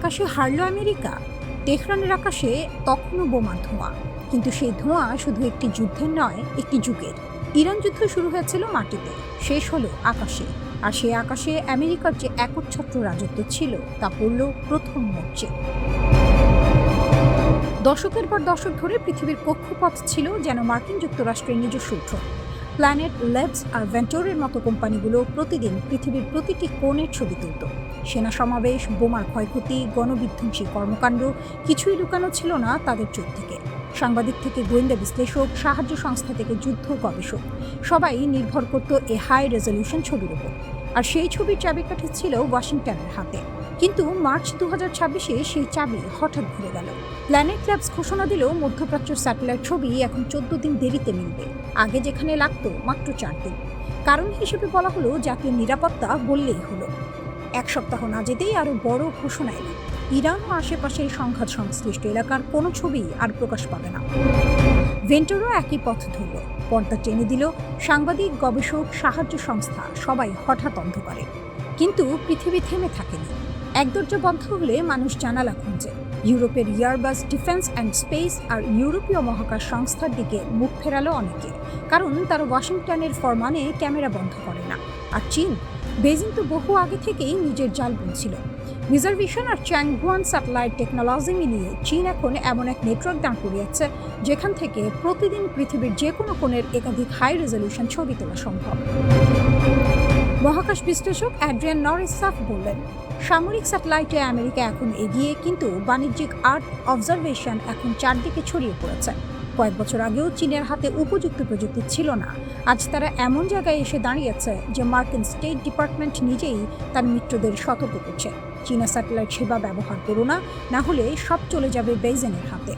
আকাশে হারল আমেরিকা। তেহরানের আকাশে তখনও বোমার ধোঁয়া, কিন্তু সেই ধোঁয়া শুধু একটি যুদ্ধের নয়, একটি যুগের। ইরান যুদ্ধ শুরু হয়েছিল মাটিতে, শেষ হলো আকাশে। আর সেই আকাশে আমেরিকার যে একচ্ছত্র রাজত্ব ছিল তা পড়ল প্রথম মরচে। দশকের পর দশক ধরে পৃথিবীর কক্ষপথ ছিল যেন মার্কিন যুক্তরাষ্ট্রের নিজস্ব উঠোন। প্ল্যানেট, ল্যাবস আর ভেন্টরের মতো কোম্পানিগুলো প্রতিদিন পৃথিবীর প্রতিটি কোণের ছবি তুলত। সেনা সমাবেশ, বোমার ক্ষয়ক্ষতি, গণবিধ্বংসী কর্মকাণ্ড, কিছুই লুকানো ছিল না তাদের চোখ থেকে। সাংবাদিক থেকে গোয়েন্দা বিশ্লেষক, সাহায্য সংস্থা থেকে যুদ্ধ গবেষক, সবাই নির্ভর করত এ হাই রেজলিউশন ছবির উপর। আর সেই ছবির চাবিকাঠি ছিল ওয়াশিংটনের হাতে। কিন্তু মার্চ 2026-এ সেই চাবি হঠাৎ ঘুরে গেল। প্ল্যানেট ল্যাবস ঘোষণা দিল মধ্যপ্রাচ্যের স্যাটেলাইট ছবি এখন 14 দিন দেরিতে মিলবে, আগে যেখানে লাগতো মাত্র 4 দিন। কারণ হিসেবে বলা হলো জাতীয় নিরাপত্তা, বললেই হলো। এক সপ্তাহ না যেতেই আরও বড় ঘোষণা এলো, ইরান ও আশেপাশের সংঘাত সংশ্লিষ্ট এলাকার কোনো ছবি আর প্রকাশ পাবে না। ভেন্টরও একই পথ ধরল, পর্দা টেনে দিল। সাংবাদিক, গবেষক, সাহায্য সংস্থা সবাই হঠাৎ অন্ধকারে। কিন্তু পৃথিবী থেমে থাকেনি। এক দরজা বন্ধ হলে মানুষ জানালা খুঁজে। ইউরোপের ইয়ারবাস ডিফেন্স অ্যান্ড স্পেস আর ইউরোপীয় মহাকাশ সংস্থার দিকে মুখ ফেরালো অনেকে, কারণ তারা ওয়াশিংটনের ফরমানে ক্যামেরা বন্ধ করে না। আর চীন, বেজিং তো বহু আগে থেকেই নিজের জাল বুনছিল। রিজার্ভেশন আর চ্যাংগুয়ান স্যাটেলাইট টেকনোলজি মিলিয়ে চীন এখন এমন এক নেটওয়ার্ক দাঁড় করিয়েছে যেখান থেকে প্রতিদিন পৃথিবীর যে কোনো কোণের একাধিক হাই রেজলিউশন ছবি তোলা সম্ভব। মহাকাশ বিশ্লেষক অ্যাড্রিয়ান নরিসাফ বললেন, সামরিক স্যাটেলাইটে আমেরিকা এখন এগিয়ে, কিন্তু বাণিজ্যিক আর্থ অবজারভেশন এখন চারদিকে ছড়িয়ে পড়েছে। কয়েক বছর আগেও চীনের হাতে উপযুক্ত প্রযুক্তি ছিল না। আজ তারা এমন জায়গায় এসে দাঁড়িয়েছে যে মার্কিন স্টেট ডিপার্টমেন্ট নিজেই তার মিত্রদের সতর্ক করছে, চীনা স্যাটেলাইট সেবা ব্যবহার করো না, না হলে সব চলে যাবে বেইজিংয়ের হাতে।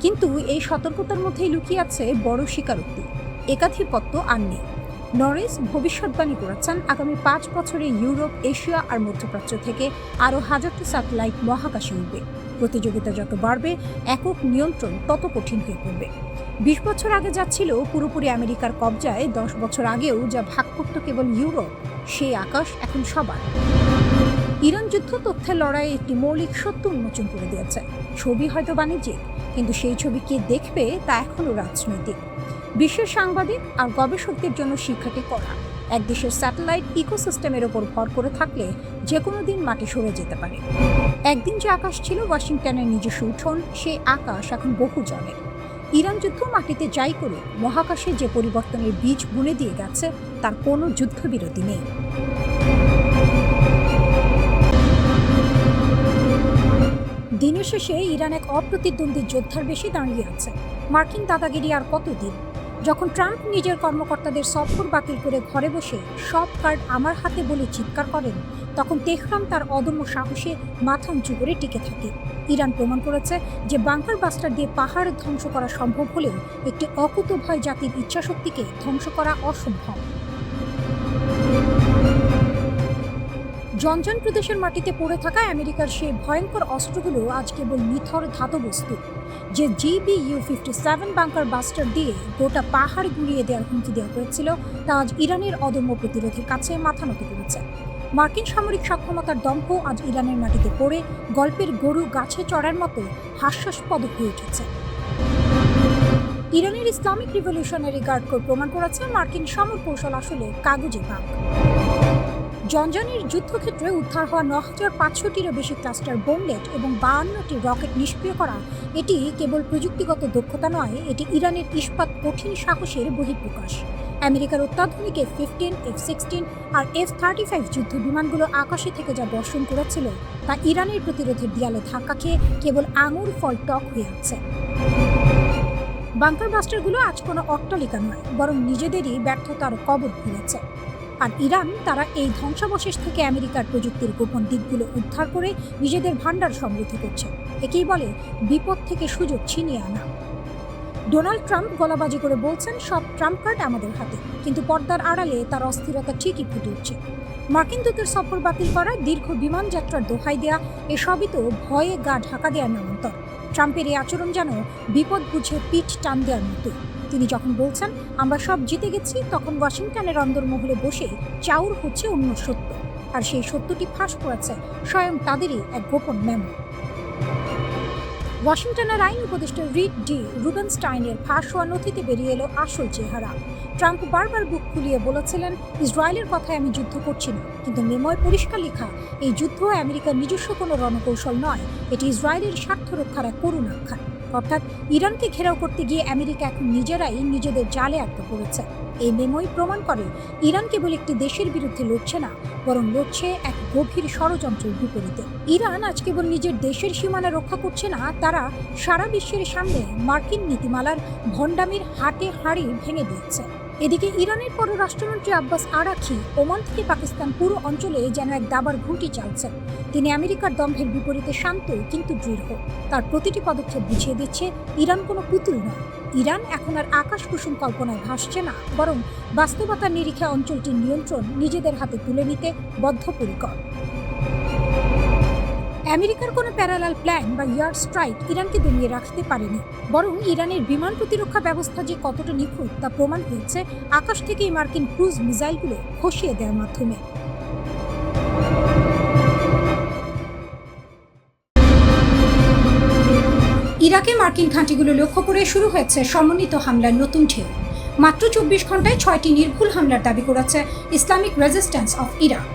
কিন্তু এই সতর্কতার মধ্যেই লুকিয়ে আছে বড় স্বীকারোক্তি, একাধিপত্য আর নেই। নরিস ভবিষ্যৎবাণী করেছেন, আগামী 5 বছরে ইউরোপ, এশিয়া আর মধ্যপ্রাচ্য থেকে আরও হাজারটি স্যাটেলাইট মহাকাশে উঠবে। প্রতিযোগিতা যত বাড়বে, একক নিয়ন্ত্রণ তত কঠিন হয়ে পড়বে। 20 বছর আগে যা ছিল পুরোপুরি আমেরিকার কবজায়, 10 বছর আগেও যা ভাগ করত কেবল ইউরোপ, সেই আকাশ এখন সবার। ইরান যুদ্ধ তথ্যের লড়াইয়ে একটি মৌলিক সত্য উন্মোচন করে দিয়েছে। ছবি হয়তো বাণিজ্যিক, কিন্তু সেই ছবি কে দেখবে তা এখনও রাজনৈতিক। বিশ্বের সাংবাদিক আর গবেষকদের জন্য শিক্ষাটি করা, এক দেশের স্যাটেলাইট ইকোসিস্টেমের ওপর ভর করে থাকলে যে কোনো দিন মাটি সরে যেতে পারে। একদিন যে আকাশ ছিল ওয়াশিংটনের নিজস্ব উঠোন, সেই আকাশ এখন বহু জনের। ইরান যুদ্ধ মাটিতে যাই করুক, মহাকাশে যে পরিবর্তনের বীজ বুনে দিয়ে গেছে তার কোনো যুদ্ধবিরতি নেই। দিনের শেষে ইরান এক অপ্রতিদ্বন্দ্বী যোদ্ধার বেশি দাঁড়িয়ে আছে। মার্কিন দাদাগিরি আর কতদিন? যখন ট্রাম্প নিজের কর্মকর্তাদের সফর বাতিল করে ঘরে বসে সব কার্ড আমার হাতে বলে চিৎকার করেন, তখন তেহরান তার অদম্য সাহসে মাথা উঁচু করে টিকে থাকে। ইরান প্রমাণ করেছে যে বাংকার বাস্টার দিয়ে পাহাড় ধ্বংস করা সম্ভব হলেও একটি অকুতোভয় জাতির ইচ্ছাশক্তিকে ধ্বংস করা অসম্ভব। জনজন প্রদেশের মাটিতে পড়ে থাকা আমেরিকার সেই ভয়ঙ্কর অস্ত্রগুলো আজ কেবল নিথর ধাতবস্তু। যে GBU-57 বাংকার বাস্টার দিয়ে গোটা পাহাড় গুঁড়িয়ে দেওয়ার হুমকি দেওয়া হয়েছিল, তা আজ ইরানের অদম্য প্রতিরোধের কাছে মাথা নত করেছে। মার্কিন সামরিক সক্ষমতার দম্ভ আজ ইরানের মাটিতে পড়ে গল্পের গরু গাছে চড়ার মতো হাস্যাস্পদ হয়ে উঠেছে। ইরানের ইসলামিক রিভলিউশনারি গার্ড কোর প্রমাণ করেছে মার্কিন সমর কৌশল আসলে কাগজে বাঘ। জনজনের যুদ্ধক্ষেত্রে উদ্ধার হওয়া 9500-টিরও বেশি ক্লাস্টার বোমলেট এবং 52টি রকেট নিষ্ক্রিয় করা, এটি কেবল প্রযুক্তিগত দক্ষতা নয়, এটি ইরানের ইস্পাত কঠিন সাহসের বহিঃপ্রকাশ। আমেরিকার অত্যাধুনিক F-15, F-16 আর F-35 যুদ্ধ বিমানগুলো আকাশে থেকে যা বর্ষণ করেছিল, তা ইরানের প্রতিরোধের দেয়ালে ধাক্কা খেয়ে কেবল আঙুর ফল টক হয়ে আছে। বাংকার বাস্টারগুলো আজ কোনো অট্টালিকা নয়, বরং নিজেদেরই ব্যর্থতার কবর খুঁড়েছে। আর ইরান, তারা এই ধ্বংসাবশেষ থেকে আমেরিকার প্রযুক্তির গোপন দিকগুলো উদ্ধার করে নিজেদের ভান্ডার সমৃদ্ধ করছে। একেই বলে বিপদ থেকে সুযোগ ছিনিয়ে আনা। ডোনাল্ড ট্রাম্প গলাবাজি করে বলছেন সব ট্রাম্প কার্ড আমাদের হাতে, কিন্তু পর্দার আড়ালে তার অস্থিরতা ঠিকই ফুটে উঠছে। মার্কিন দূতের সফর বাতিল করা, দীর্ঘ বিমান যাত্রার দোহাই দেয়া, এসবই তো ভয়ে গা ঢাকা দেওয়ার নামান্তর। ট্রাম্পের এই আচরণ যেন বিপদ বুঝে পিঠ টান দেওয়ার মতো। তিনি যখন বলছেন আমরা সব জিতে গেছি, তখন ওয়াশিংটনের অন্দরমহলে বসে চাউর হচ্ছে অন্য সত্য। আর সেই সত্যটি ফাঁস করেছে স্বয়ং তাদেরই এক গোপন মেমো। ওয়াশিংটনের আইন উপদেষ্টা রিড ডি রুবেনস্টাইনের ফাঁস হওয়া নথিতে বেরিয়ে এলো আসল চেহারা। ট্রাম্প বারবার বুক খুলিয়ে বলেছিলেন, ইসরায়েলের কথায় আমি যুদ্ধ করছি না, কিন্তু মেমোয় পরিষ্কার লেখা এই যুদ্ধ আমেরিকার নিজস্ব কোনো রণকৌশল নয়, এটি ইসরায়েলের স্বার্থ রক্ষার এক করুণ আখ্যান। অর্থাৎ ইরানকে ঘেরাও করতে গিয়ে আমেরিকা এখন নিজেরাই নিজেদের জালে আটকা পড়েছে। এই মেমোই প্রমাণ করে ইরান কেবল একটি দেশের বিরুদ্ধে লড়ছে না, বরং লড়ছে এক গভীর ষড়যন্ত্রের বিপরীতে। ইরান আজ কেবল নিজের দেশের সীমানা রক্ষা করছে না, তারা সারা বিশ্বের সামনে মার্কিন নীতিমালার ভণ্ডামির হাটে হাড়ি ভেঙে দিচ্ছে। এদিকে ইরানের পররাষ্ট্রমন্ত্রী আব্বাস আরাঘচি ওমান থেকে পাকিস্তান পুরো অঞ্চলে যেন এক দাবার ঘুঁটি চালছেন। তিনি আমেরিকার দম্ভের বিপরীতে শান্ত কিন্তু দৃঢ়। তার প্রতিটি পদক্ষেপ বুঝিয়ে দিচ্ছে ইরান কোনো পুতুল নয়। ইরান এখন আর আকাশ কুসুম কল্পনায় ভাসছে না, বরং বাস্তবতার নিরিখে অঞ্চলটির নিয়ন্ত্রণ নিজেদের হাতে তুলে নিতে বদ্ধপরিকর। আমেরিকার কোনো প্যারালাল প্ল্যান বা এয়ার স্ট্রাইক ইরানকে দমিয়ে রাখতে পারেনি, বরং ইরানের বিমান প্রতিরক্ষা ব্যবস্থা যে কতটা নিখুঁত তা প্রমাণ হয়েছে আকাশ থেকেই মার্কিন ক্রুজ মিসাইলগুলো খসিয়ে দেওয়ার মাধ্যমে। ইরাকে মার্কিন ঘাঁটিগুলো লক্ষ্য করে শুরু হয়েছে সমন্বিত হামলার নতুন ঢেউ। মাত্র 24 ঘন্টায় 6টি নির্ভুল হামলার দাবি করেছে ইসলামিক রেজিস্ট্যান্স অফ ইরাক।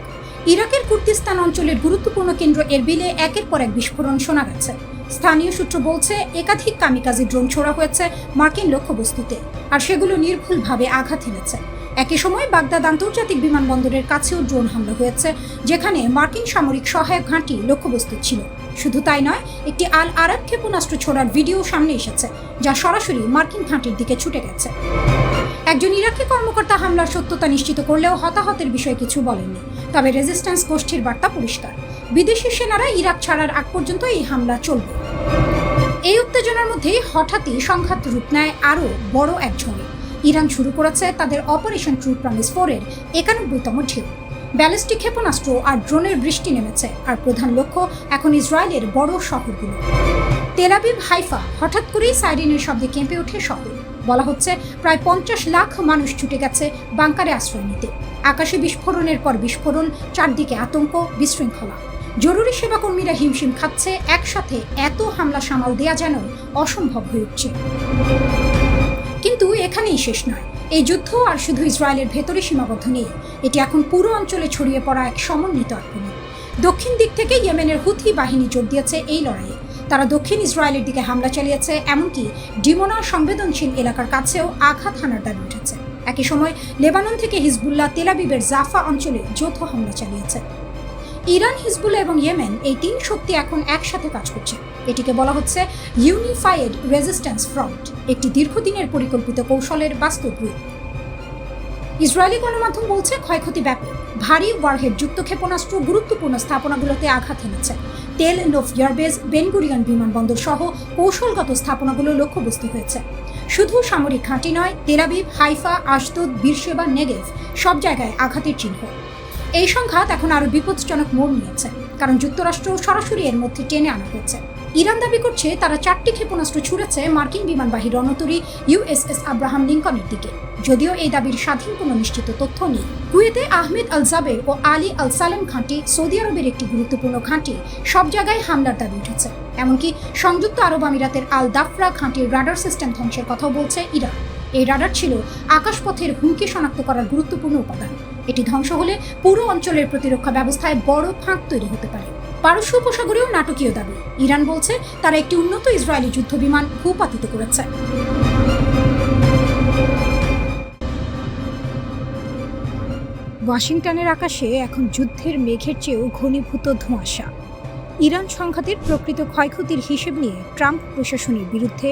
ইরাকের কুর্দিস্তান অঞ্চলের গুরুত্বপূর্ণ কেন্দ্র এরবিলে একের পর এক বিস্ফোরণ শোনা গেছে। স্থানীয় সূত্র বলছে একাধিক কামিকাজি ড্রোন ছোড়া হয়েছে মার্কিন লক্ষ্যবস্তুতে, আর সেগুলো নির্ভুলভাবে আঘাত হেনেছে। একই সময় বাগদাদ আন্তর্জাতিক বিমানবন্দরের কাছেও ড্রোন হামলা হয়েছে, যেখানে মার্কিন সামরিক সহায়ক ঘাঁটি লক্ষ্যবস্তু ছিল। শুধু তাই নয়, একটি আল আরাব ক্ষেপণাস্ত্র ছোড়ার ভিডিও সামনে এসেছে, যা সরাসরি মার্কিন ঘাঁটির দিকে ছুটে গেছে। একজন ইরাকি কর্মকর্তা হামলার সত্যতা নিশ্চিত করলেও হতাহতের বিষয়ে কিছু বলেননি। তবে রেজিস্ট্যান্স গোষ্ঠীর বার্তা পরিষ্কার, বিদেশি সেনারা ইরাক ছাড়ার আগ পর্যন্ত এই হামলা চলবে। এই উত্তেজনার মধ্যেই হঠাৎই সংঘাত রূপ নেয় আরও বড় এক ঝড়ে। ইরান শুরু করেছে তাদের অপারেশন ট্রু প্রমিস 4-এর 91তম ঢেউ। ব্যালিস্টিক ক্ষেপণাস্ত্র আর ড্রোনের বৃষ্টি নেমেছে, আর প্রধান লক্ষ্য এখন ইসরায়েলের বড় শহরগুলো। তেল আবিব, হাইফা হঠাৎ করেই সাইরেনের শব্দে কেঁপে ওঠে শহর। বলা হচ্ছে প্রায় 50 লাখ মানুষ ছুটে গেছে বাংকারে আশ্রয় নিতে। আকাশে বিস্ফোরণের পর বিস্ফোরণ, চারদিকে আতঙ্ক, বিশৃঙ্খলা। জরুরি সেবাকর্মীরা হিমশিম খাচ্ছে, একসাথে এত হামলা সামাল দেয়া যেন অসম্ভব হয়ে উঠছে। কিন্তু এখানেই শেষ নয়। এই যুদ্ধ আর শুধু ইসরায়েলের ভেতরে সীমাবদ্ধ নেই, এটি এখন পুরো অঞ্চলে ছড়িয়ে পড়া এক সমন্বিত আক্রমণ। দক্ষিণ দিক থেকে ইয়েমেনের হুথি বাহিনী যোগ দিয়েছে এই লড়াইয়ে। তারা দক্ষিণ ইসরায়েলের দিকে হামলা চালিয়েছে, এমনকি ডিমোনা সংবেদনশীল এলাকার কাছেও আঘাত হানার দাবি উঠেছে। একই সময় লেবানন থেকে হিজবুল্লাহ তেল আবিবের জাফা অঞ্চলে যৌথ হামলা চালিয়েছে। ইরান, হিজবুল্লাহ এবং ইয়েমেন এই তিন শক্তি এখন একসাথে কাজ করছে। এটিকে বলা হচ্ছে ইউনিফাইড রেজিস্ট্যান্স ফ্রন্ট, একটি দীর্ঘদিনের পরিকল্পিত কৌশলের বাস্তব রূপ। ইসরায়েলি গণমাধ্যম বলছে ক্ষয়ক্ষতি ব্যাপক। ভারী ওয়ারহেড যুক্ত ক্ষেপণাস্ত্র গুরুত্বপূর্ণ স্থাপনাগুলোতে আঘাত হেনেছে। তেল নোভ এয়ারবেস, বেন গুরিয়ন বিমানবন্দর সহ কৌশলগত স্থাপনাগুলো লক্ষ্যবস্তু হয়েছে। শুধু সামরিক ঘাঁটি নয়, Tel Aviv, Haifa, Ashdod, Beersheba, Negev সব জায়গায় আঘাতের চিহ্ন। এই সংঘাত এখন আরও বিপজ্জনক মোড় নিয়েছে, কারণ যুক্তরাষ্ট্র সরাসরি এর মধ্যে টেনে আনা হয়েছে। ইরান দাবি করছে তারা 4টি ক্ষেপণাস্ত্র ছুড়েছে মার্কিন বিমানবাহী রণতরী ইউএসএস আব্রাহাম লিঙ্কনের দিকে, যদিও এই দাবির স্বাধীন কোনো নিশ্চিত তথ্য নেই। কুয়েতে আহমেদ আল জাবের ও আলী আল সালেম ঘাঁটি, সৌদি আরবের একটি গুরুত্বপূর্ণ ঘাঁটি, সব জায়গায় হামলার দাবি উঠেছে। এমনকি সংযুক্ত আরব আমিরাতের আল দাফরা ঘাঁটির রাডার সিস্টেম ধ্বংসের কথাও বলছে ইরান। এই রাডার ছিল আকাশপথের হুমকি শনাক্ত করার গুরুত্বপূর্ণ উপাদান। এটি ধ্বংস হলে পুরো অঞ্চলের প্রতিরক্ষা ব্যবস্থায় বড় ফাঁক তৈরি হতে পারে। পারস্য উপসাগরেও নাটকীয় দাবি। ইরান বলছে তারা একটি উন্নত ইসরায়েলি যুদ্ধবিমান ভূপাতিত করেছে। ওয়াশিংটনের আকাশে এখন যুদ্ধের মেঘের চেয়েও ঘনীভূত ধোঁয়াশা। ইরান সংঘাতের প্রকৃত ক্ষয়ক্ষতির হিসেব নিয়ে ট্রাম্প প্রশাসনের বিরুদ্ধে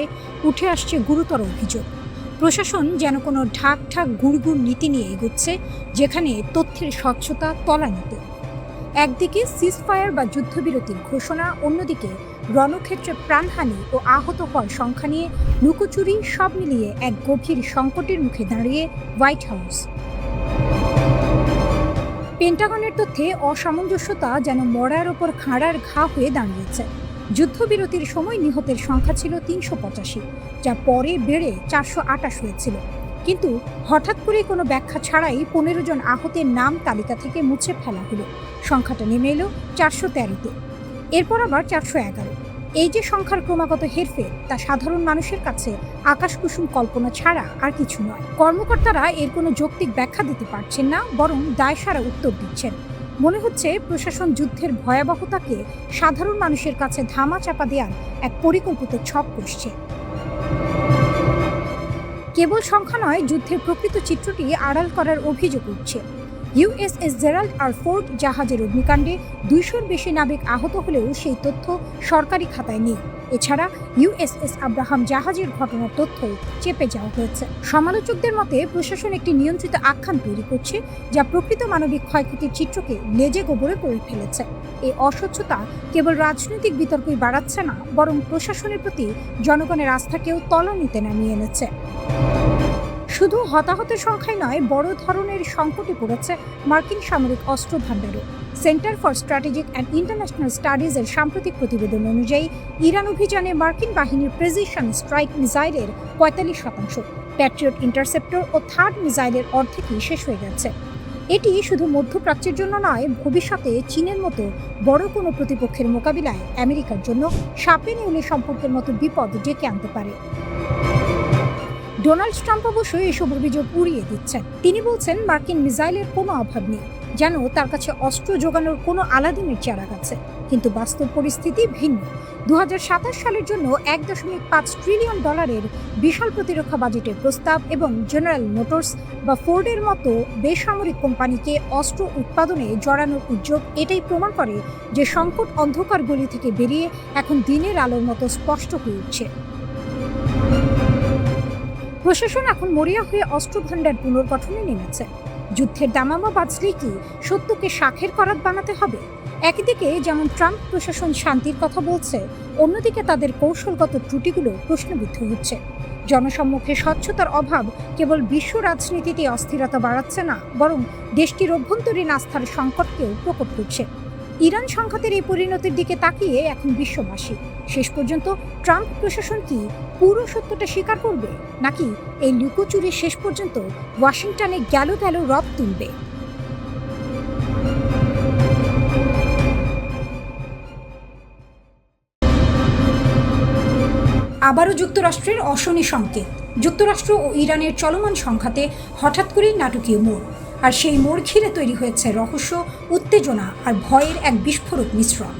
উঠে আসছে গুরুতর অভিযোগ। প্রশাসন যেন কোনো ঢাক গুড়গুড় নীতি নিয়ে এগোচ্ছে, যেখানে তথ্যের স্বচ্ছতা তলানিতে। একদিকে সিজফায়ার বা যুদ্ধবিরতির ঘোষণা, অন্যদিকে রণক্ষেত্রে প্রাণহানি ও আহত হওয়ার সংখ্যা নিয়ে লুকোচুরি, সব মিলিয়ে এক গভীর সংকটের মুখে দাঁড়িয়ে হোয়াইট হাউস। পেন্টাগনের তথ্যে অসামঞ্জস্যতা যেন মড়ার ওপর খাঁড়ার ঘা হয়ে দাঁড়িয়েছে। যুদ্ধবিরতির সময় নিহতের সংখ্যা ছিল 385, যা পরে বেড়ে 428 হয়েছিল। কিন্তু হঠাৎ করে কোনো ব্যাখ্যা ছাড়াই 15 জন আহতের নাম তালিকা থেকে মুছে ফেলা হলো। সংখ্যাটা নেমে এলো 413-তে, এরপর আবার 411। এই যে সংখ্যার ক্রমাগত হেরফের, তা সাধারণ মানুষের কাছে আকাশকুসুম কল্পনা ছাড়া আর কিছু নয়। কর্মকর্তারা এর কোনো যৌক্তিক ব্যাখ্যা দিতে পারছেন না, বরং দায়সারা উত্তর দিচ্ছেন। মনে হচ্ছে প্রশাসন যুদ্ধের ভয়াবহতাকে সাধারণ মানুষের কাছে ধামাচাপা দেওয়ার এক পরিকল্পিত ছক কষছে। কেবল সংখ্যা নয়, যুদ্ধের প্রকৃত চিত্রটি আড়াল করার অভিযোগ উঠছে। ইউএসএস জেরাল্ড আর ফোর্ড জাহাজের অগ্নিকাণ্ডে 200-র বেশি নাবিক আহত হলেও সেই তথ্য সরকারি খাতায় নেই। এছাড়া ইউএসএস আব্রাহাম জাহাজের ঘটনার তথ্য চেপে যাওয়া হয়েছে। সমালোচকদের মতে প্রশাসন একটি নিয়ন্ত্রিত আখ্যান তৈরি করছে, যা প্রকৃত মানবিক ক্ষয়ক্ষতির চিত্রকে লেজে গোবরে করে ফেলেছে। এই অস্বচ্ছতা কেবল রাজনৈতিক বিতর্কই বাড়াচ্ছে না, বরং প্রশাসনের প্রতি জনগণের আস্থাকেও তলানিতে নামিয়ে এনেছে। শুধু হতাহতের সংখ্যায় নয়, বড় ধরনের সংকটে পড়েছে মার্কিন সামরিক অস্ত্র ভাণ্ডারও। Centre for strategic and international স্টাডিজের সাম্প্রতিক প্রতিবেদন অনুযায়ী ইরান অভিযানে মার্কিন বাহিনীর প্রেসিশন স্ট্রাইক মিসাইলের 45%, প্যাট্রিয়ট ইন্টারসেপ্টর ও থার্ড মিসাইলের অর্ধেকই শেষ হয়ে গেছে। এটি শুধু মধ্যপ্রাচ্যের জন্য নয়, ভবিষ্যতে চীনের মতো বড় কোনো প্রতিপক্ষের মোকাবিলায় আমেরিকার জন্য সাপে নেউলে সম্পর্কের মতো বিপদ ডেকে আনতে পারে। ডোনাল্ড ট্রাম্প অবশ্যই এসব অভিযোগ উড়িয়ে দিচ্ছেন। তিনি বলছেন মার্কিন মিসাইলের কোনো অভাব নেই, যেন তার কাছে অস্ত্র যোগানোর কোনো আলাদিনের চারাক আছে। কিন্তু বাস্তব পরিস্থিতি ভিন্ন। 2027 সালের জন্য $1.5 ট্রিলিয়ন বিশাল প্রতিরক্ষা বাজেটের প্রস্তাব এবং জেনারেল মোটরস বা ফোর্ডের মতো বেসামরিক কোম্পানিকে অস্ত্র উৎপাদনে জড়ানোর উদ্যোগ এটাই প্রমাণ করে যে সংকট অন্ধকার গলি থেকে বেরিয়ে এখন দিনের আলোর মতো স্পষ্ট হয়ে উঠছে। প্রশাসন এখন মরিয়া হয়ে অস্ত্র ভাণ্ডার পুনর্গঠনে নেমেছে। যুদ্ধের দামামা বাজলেই কি সত্যকে শাখের করাত বানাতে হবে? একদিকে যেমন ট্রাম্প প্রশাসন শান্তির কথা বলছে, অন্যদিকে তাদের কৌশলগত ত্রুটিগুলো প্রশ্নবিদ্ধ হচ্ছে। জনসম্মুখে স্বচ্ছতার অভাব কেবল বিশ্ব রাজনীতিতে অস্থিরতা বাড়াচ্ছে না, বরং দেশটির অভ্যন্তরীণ আস্থার সংকটকেও প্রকট করছে। ইরান সংঘাতের এই পরিণতির দিকে তাকিয়ে এখন বিশ্ববাসী, শেষ পর্যন্ত ট্রাম্প প্রশাসন কি পুরো সত্যটা স্বীকার করবে, নাকি এই লুকোচুরি শেষ পর্যন্ত ওয়াশিংটনে গেল রব তুলবে? আবারও যুক্তরাষ্ট্রের অশনি সংকেত। যুক্তরাষ্ট্র ও ইরানের চলমান সংঘাতে হঠাৎ করেই নাটকীয় মোড়, আর সেই মোড় ঘিরে তৈরি হয়েছে রহস্য, উত্তেজনা আর ভয়ের এক বিস্ফোরক মিশ্রণ।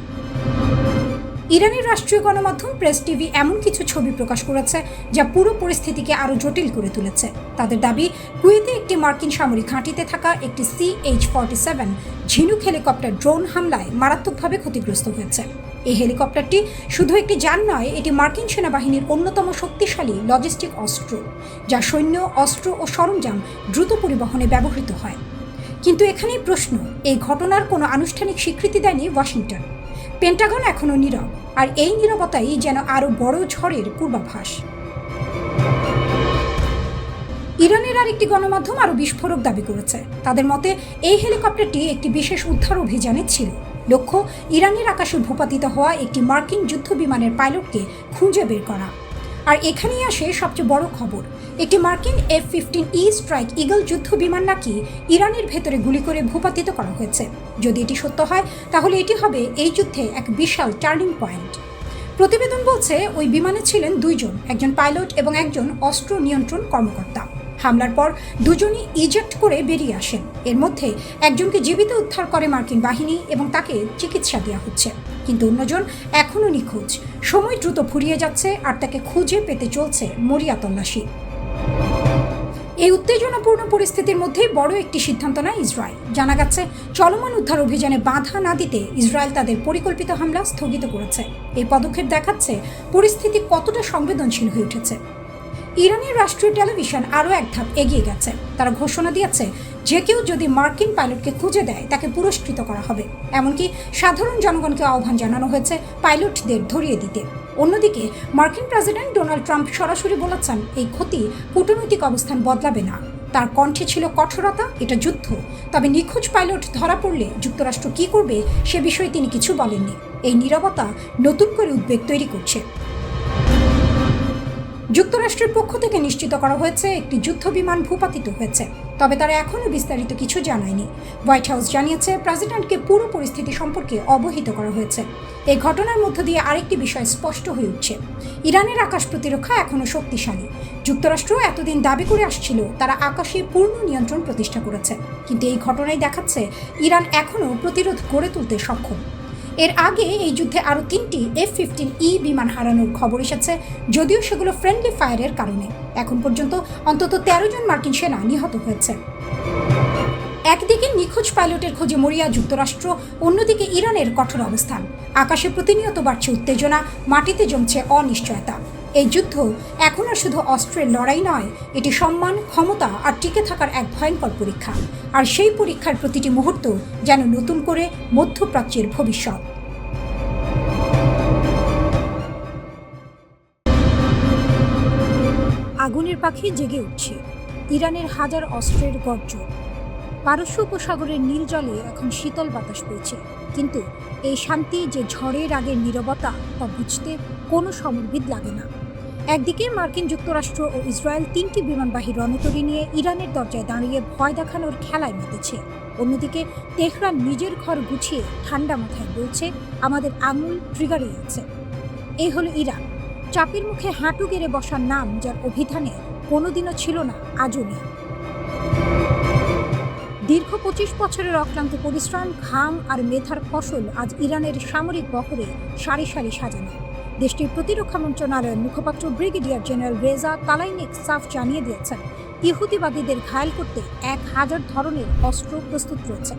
ইরানের রাষ্ট্রীয় গণমাধ্যম প্রেস টিভি এমন কিছু ছবি প্রকাশ করেছে যা পুরো পরিস্থিতিকে আরও জটিল করে তুলেছে। তাদের দাবি, কুয়েতে একটি মার্কিন সামরিক ঘাঁটিতে থাকা একটি CH-47 ঝিনুক হেলিকপ্টার ড্রোন হামলায় মারাত্মকভাবে ক্ষতিগ্রস্ত হয়েছে। এই হেলিকপ্টারটি শুধু একটি যান নয়, এটি মার্কিন সেনাবাহিনীর অন্যতম শক্তিশালী লজিস্টিক অস্ত্র, যা সৈন্য, অস্ত্র ও সরঞ্জাম দ্রুত পরিবহনে ব্যবহৃত হয়। কিন্তু এখানেই প্রশ্ন, এই ঘটনার কোনো আনুষ্ঠানিক স্বীকৃতি দেয়নি ওয়াশিংটন। পেন্টাগন এখনও নীরব, আর এই নীরবতাই যেন আরও বড় ঝড়ের পূর্বাভাস। ইরানের আরেকটি গণমাধ্যম আরও বিস্ফোরক দাবি করেছে। তাদের মতে এই হেলিকপ্টারটি একটি বিশেষ উদ্ধার অভিযানে ছিল। লক্ষ্য, ইরানের আকাশে ভূপাতিত হওয়া একটি মার্কিন যুদ্ধ বিমানের পাইলটকে খুঁজে বের করা। আর এখানেই আসে সবচেয়ে বড় খবর, একটি মার্কিন F-15E স্ট্রাইক ইগল যুদ্ধ বিমান নাকি ইরানের ভেতরে গুলি করে ভূপাতিত করা হয়েছে। যদি এটি সত্য হয়, তাহলে এটি হবে এই যুদ্ধে এক বিশাল টার্নিং পয়েন্ট। প্রতিবেদন বলছে ওই বিমানে ছিলেন 2 জন, একজন পাইলট এবং একজন অস্ত্র নিয়ন্ত্রণ কর্মকর্তা। হামলার পর দুজনই ইজেক্ট করে বেরিয়ে আসেন। এর মধ্যে একজনকে জীবিত উদ্ধার করে মার্কিন বাহিনী এবং তাকে চিকিৎসা দেওয়া হচ্ছে, কিন্তু অন্যজন এখনও নিখোঁজ। সময় দ্রুত ফুরিয়ে যাচ্ছে আর তাকে খুঁজে পেতে চলছে মরিয়া তল্লাশি। এই উত্তেজনাপূর্ণ পরিস্থিতির মধ্যেই বড় একটি সিদ্ধান্ত নেয় ইসরায়েল। জানা গেছে, চলমান উদ্ধার অভিযানে বাধা না দিতে ইসরায়েল তাদের পরিকল্পিত হামলা স্থগিত করেছে। এই পদক্ষেপ দেখাচ্ছে পরিস্থিতি কতটা সংবেদনশীল হয়ে উঠেছে। ইরানের রাষ্ট্রীয় টেলিভিশন আরও এক ধাপ এগিয়ে গেছে। তারা ঘোষণা দিয়েছে, যে কেউ যদি মার্কিন পাইলটকে খুঁজে দেয় তাকে পুরস্কৃত করা হবে। এমনকি সাধারণ জনগণকে আহ্বান জানানো হয়েছে পাইলটদের ধরিয়ে দিতে। অন্যদিকে মার্কিন প্রেসিডেন্ট ডোনাল্ড ট্রাম্প সরাসরি বলেছেন, এই ক্ষতি কূটনৈতিক অবস্থান বদলাবে না। তার কণ্ঠে ছিল কঠোরতা, এটা যুদ্ধ। তবে নিখোঁজ পাইলট ধরা পড়লে যুক্তরাষ্ট্র কী করবে সে বিষয়ে তিনি কিছু বলেননি। এই নীরবতা নতুন করে উদ্বেগ তৈরি করছে। যুক্তরাষ্ট্রের পক্ষ থেকে নিশ্চিত করা হয়েছে একটি যুদ্ধ বিমান ভূপাতিত হয়েছে। তবে তারা এখনও বিস্তারিত কিছু জানায়নি। হোয়াইট হাউস জানিয়েছে প্রেসিডেন্টকে পুরো পরিস্থিতি সম্পর্কে অবহিত করা হয়েছে। এই ঘটনার মধ্য দিয়ে আরেকটি বিষয় স্পষ্ট হয়ে উঠছে, ইরানের আকাশ প্রতিরক্ষা এখনও শক্তিশালী। যুক্তরাষ্ট্র এতদিন দাবি করে আসছিল তারা আকাশে পূর্ণ নিয়ন্ত্রণ প্রতিষ্ঠা করেছে, কিন্তু এই ঘটনাই দেখাচ্ছে ইরান এখনও প্রতিরোধ গড়ে তুলতে সক্ষম। এর আগে এই যুদ্ধে আরও 3টি F-15E বিমান হারানোর খবর এসেছে, যদিও সেগুলো ফ্রেন্ডলি ফায়ারের কারণে। এখন পর্যন্ত অন্তত 13 জন মার্কিন সেনা নিহত হয়েছে। একদিকে নিখোঁজ পাইলটের খোঁজে মরিয়া যুক্তরাষ্ট্র, অন্যদিকে ইরানের কঠোর অবস্থান। আকাশে প্রতিনিয়ত বাড়ছে উত্তেজনা, মাটিতে জমছে অনিশ্চয়তা। এই যুদ্ধ এখন আর শুধু অস্ত্রের লড়াই নয়, এটি সম্মান, ক্ষমতা আর টিকে থাকার এক ভয়ঙ্কর পরীক্ষা। আর সেই পরীক্ষার প্রতিটি মুহূর্ত যেন নতুন করে মধ্যপ্রাচ্যের ভবিষ্যৎ। আগুনের পাখি জেগে উঠছে, ইরানের হাজার অস্ত্রের গর্জন। পারস্য উপসাগরের নীল জলে এখন শীতল বাতাস বইছে, কিন্তু এই শান্তি যে ঝড়ের আগের নীরবতা তা বুঝতে কোনো সমরবিদ লাগে না। একদিকে মার্কিন যুক্তরাষ্ট্র ও ইসরায়েল 3টি বিমানবাহী রণতরী নিয়ে ইরানের দরজায় দাঁড়িয়ে ভয় দেখানোর খেলায় মেতেছে। অন্যদিকে তেহরান নিজের ঘর গুছিয়ে ঠান্ডা মাথায় বলছে আমাদের আঙুল ট্রিগারেই আছে। এই হলো ইরান, চাপের মুখে হাঁটু গেড়ে বসার নাম, যার অভিধানে কোনোদিনও ছিল না, আজও নেই। দীর্ঘ 25 বছরের অক্লান্ত পরিশ্রম, ঘাম আর মেধার ফসল আজ ইরানের সামরিক বহরে সারি সারি সাজানো। দেশটির প্রতিরক্ষা মন্ত্রণালয়ের মুখপাত্র ব্রিগেডিয়ার জেনারেল রেজা তালাইনিক সাফ জানিয়ে দিয়েছেন ইহুদিবাদীদের ঘায়েল করতে 1000 ধরনের অস্ত্র প্রস্তুত রয়েছে।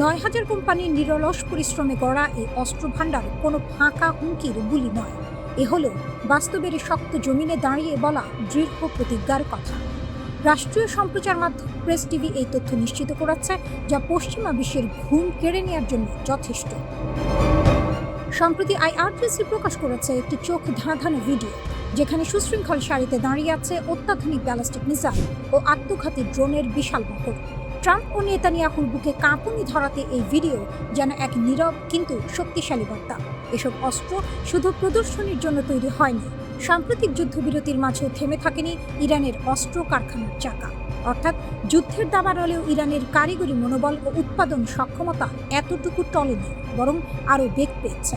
9000 কোম্পানির নিরলস পরিশ্রমে গড়া এই অস্ত্র ভাণ্ডার কোনো ফাঁকা হুমকির বুলি নয়, এ হলো বাস্তবের শক্ত জমিনে দাঁড়িয়ে বলা দৃঢ় প্রতিজ্ঞার কথা। রাষ্ট্রীয় সম্প্রচার মাধ্যম প্রেস টিভি এই তথ্য নিশ্চিত করেছে, যা পশ্চিমা বিশ্বের ঘুম কেড়ে নেওয়ার জন্য যথেষ্ট। সম্প্রতি IRGC প্রকাশ করেছে একটি চোখ ধাঁধানো ভিডিও, যেখানে সুশৃঙ্খল সারিতে দাঁড়িয়ে আছে অত্যাধুনিক ব্যালিস্টিক মিসাইল ও আত্মঘাতী ড্রোনের বিশাল বহর। ট্রাম্প ও নেতানিয়াহুর বুকে কাঁপুনি ধরাতে এই ভিডিও যেন এক নীরব কিন্তু শক্তিশালী বার্তা। এসব অস্ত্র শুধু প্রদর্শনীর জন্য তৈরি হয়নি, সাম্প্রতিক যুদ্ধবিরতির মাঝেও থেমে থাকেনি ইরানের অস্ত্র কারখানার চাকা। অর্থাৎ যুদ্ধের দাবানলেও ইরানের কারিগরি মনোবল ও উৎপাদন সক্ষমতা এতটুকু টলেনি, বরং আরও বেগ পেয়েছে।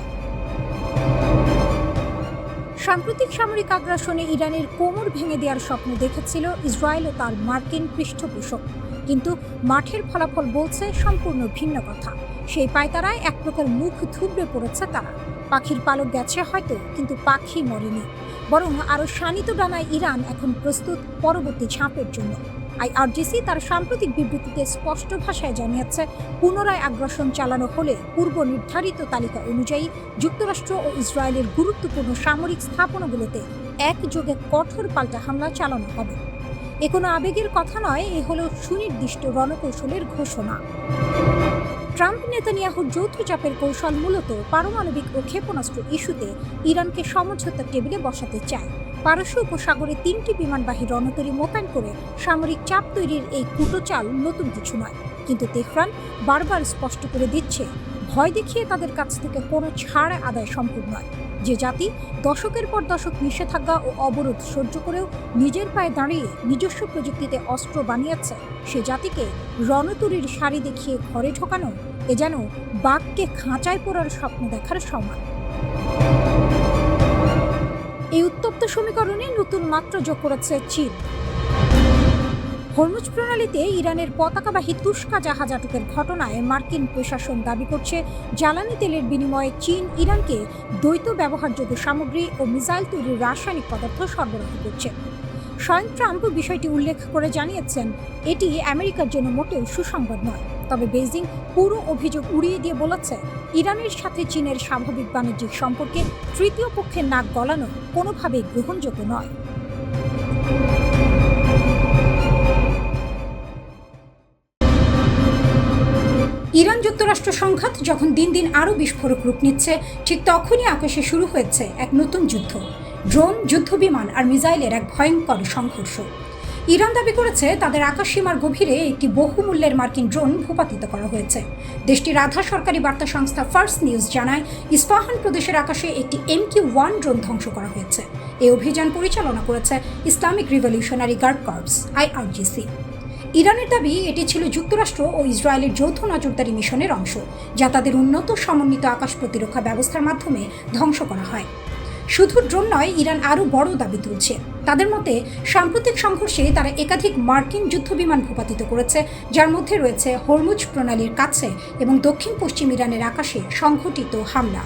সাম্প্রতিক সামরিক আগ্রাসনে ইরানের কোমর ভেঙে দেওয়ার স্বপ্ন দেখেছিল ইসরায়েল ও তার মার্কিন পৃষ্ঠপোষক, কিন্তু মাঠের ফলাফল বলছে সম্পূর্ণ ভিন্ন কথা। সেই পায়তারায় এক প্রকার মুখ থুবড়ে পড়েছে তারা। পাখির পালক গেছে হয়তো, কিন্তু পাখি মরেনি, বরং আরও শানিত ডানায় ইরান এখন প্রস্তুত পরবর্তী ঝাঁপের জন্য। IRGC তার সাম্প্রতিক বিবৃতিতে স্পষ্ট ভাষায় জানিয়েছে, পুনরায় আগ্রাসন চালানো হলে পূর্ব নির্ধারিত তালিকা অনুযায়ী যুক্তরাষ্ট্র ও ইসরায়েলের গুরুত্বপূর্ণ সামরিক স্থাপনাগুলোতে একযোগে কঠোর পাল্টা হামলা চালানো হবে। এ কোনো আবেগের কথা নয়, এ হলো সুনির্দিষ্ট রণকৌশলের ঘোষণা। ট্রাম্প নেতানিয়াহুর যৌথ চাপের কৌশল মূলত পারমাণবিক ও ক্ষেপণাস্ত্র ইস্যুতে ইরানকে সমঝোতার টেবিলে বসাতে চায়। পারস্য উপসাগরে 3টি বিমানবাহী রণতরী মোতায়েন করে সামরিক চাপ তৈরির এই কুটোচাল নতুন কিছু নয়, কিন্তু তেহরান বারবার স্পষ্ট করে দিচ্ছে ভয় দেখিয়ে তাদের কাছ থেকে কোনো ছাড় আদায় সম্ভব নয়। যে জাতি দশকের পর দশক নিষেধাজ্ঞা ও অবরোধ সহ্য করেও নিজের পায়ে দাঁড়িয়ে নিজস্ব প্রযুক্তিতে অস্ত্র বানিয়েছে, সে জাতিকে রণতরীর সারি দেখিয়ে ঘরে ঢোকানো এ যেন বাঘকে খাঁচায় পড়ার স্বপ্ন দেখার সমান। এই উত্তপ্ত সমীকরণে নতুন মাত্রা যোগ করেছে চীন। হরমুজ প্রণালীতে ইরানের পতাকাবাহী তুস্কা জাহাজ আটকের ঘটনায় মার্কিন প্রশাসন দাবি করছে জ্বালানি তেলের বিনিময়ে চীন ইরানকে দ্বৈত ব্যবহারযোগ্য সামগ্রী ও মিসাইল তৈরির রাসায়নিক পদার্থ সরবরাহ করছে। স্বয়ং ট্রাম্প বিষয়টি উল্লেখ করে জানিয়েছেন, এটি আমেরিকার জন্য মোটেও সুসংবাদ নয়। তবে বেইজিং পুরো অভিযোগ উড়িয়ে দিয়ে বলেছে, ইরানের সাথে চীনের স্বাভাবিক বাণিজ্যিক সম্পর্কে তৃতীয় পক্ষের নাক গলানো কোনোভাবেই গ্রহণযোগ্য নয়। ইরান যুক্তরাষ্ট্র সংঘাত যখন দিন দিন আরও বিস্ফোরক রূপ নিচ্ছে, ঠিক তখনই আকাশে শুরু হয়েছে এক নতুন যুদ্ধ। ড্রোন, যুদ্ধবিমান আর মিসাইলের এক ভয়ঙ্কর সংঘর্ষ। ইরান দাবি করেছে তাদের আকাশসীমার গভীরে একটি বহুমূল্যের মার্কিন ড্রোন ভূপাতিত করা হয়েছে। দেশটির আধা সরকারি বার্তা সংস্থা ফার্স্ট নিউজ জানায়, ইস্পাহান প্রদেশের আকাশে একটি MQ-1 ড্রোন ধ্বংস করা হয়েছে। এই অভিযান পরিচালনা করেছে Islamic revolutionary guard corps IRGC। ইরানের দাবি এটি ছিল যুক্তরাষ্ট্র ও ইসরায়েলের যৌথ নজরদারি মিশনের অংশ, যা তাদের উন্নত সমন্বিত আকাশ প্রতিরক্ষা ব্যবস্থার মাধ্যমে ধ্বংস করা হয়। শুধু ড্রোন নয়, ইরান আরও বড় দাবি তুলছে। তাদের মতে সাম্প্রতিক সংঘর্ষে তারা একাধিক মার্কিন যুদ্ধবিমান ভূপাতিত করেছে, যার মধ্যে রয়েছে হরমুজ প্রণালীর কাছে এবং দক্ষিণ পশ্চিম ইরানের আকাশে সংঘটিত হামলা।